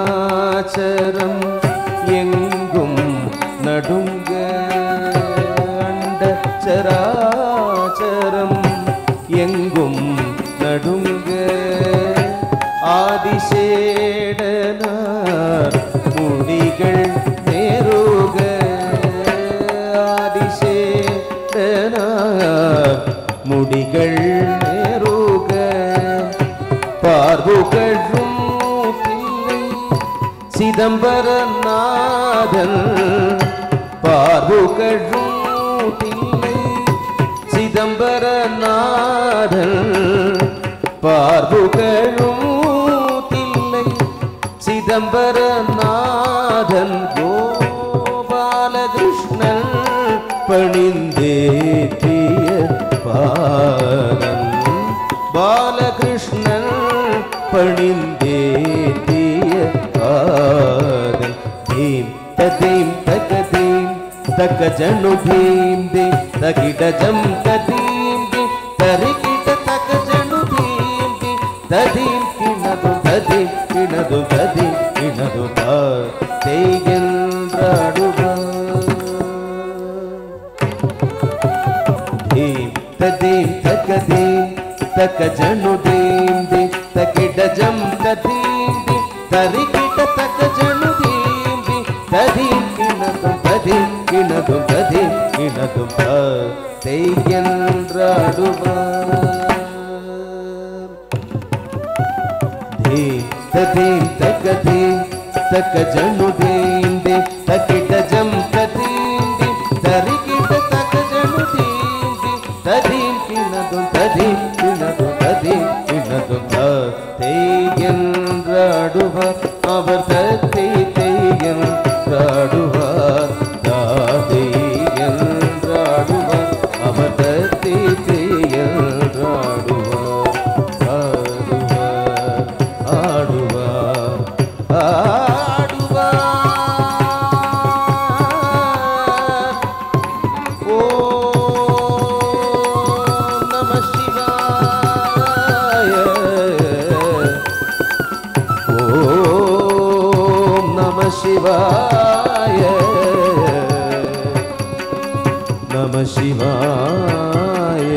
அண்டச்சராச்சரம் எங்கும் நடுங்க, அண்டச்சராச்சரம் எங்கும் நடுங்க, ஆதிசேடனார் முடிகள் நேருக, ஆதிசேடனார் முடிகள் நேருக, பார்வுகழும் சிதம்பரநாதன், பார்வுகழும் தில்லை சிதம்பரநாதன், பார்வுகழும் தில்லை சிதம்பரநாதன், கோபாலகிருஷ்ணன் பணிந்தேற்றிய பாதன், பாலகிருஷ்ணன் பணிந்தேற்றிய பாதன், தீம் ததீம் தகதீம் தக ஜனு தீம் ತಗಿಡ ಜಂ ತದೀಂದಿ ತರಿಗಿಡ ತಕ ಜನು ದೀಂದಿ ತದೀಂ ಕಿಣದು ತದೀಂ ಕಿಣದು ತದೀಂ ಕಿಣದು ತೇಗೆಂದ್ರಾಡುವ ದೀಂ ತದೀಂ ತಕದೀಂ ತಕ ಜನು ದೀಂದಿ ತಗಿಡ ಜಂ ತದೀಂದಿ ತರಿಗಿಡ ತಕ ಜನು ದೀಂದಿ ತದೀಂ ಕಿಣದು ತದೀಂ ಕಿಣದು ತದೀಂ ಕಿಣದು ತೇಗೆಂದ್ರಾಡುವ ದೀಂ ತದೀಂ ತಕದೀಂ ತಕ ಜನು ದೀಂದಿ ತಗಿಡ ಜಂ ತದೀಂದಿ ತರಿಗಿಡ ತಕ ಜನು ದೀಂದಿ ತದೀಂ ಕಿಣದು ತದೀಂ ಕಿಣದು ತದೀಂ ಕಿಣದು ತೇಗೆಂದ್ರಾಡುವ அவர் தத்தை தேயன்றாடுவார் தாதையன்றாடுவார் அவர் தத்தை தேயன்றாடுவார் ஆடுவார் ஆடுவார் ஓம் நம சிவாய ஓம் நம சிவாய நம சிவாய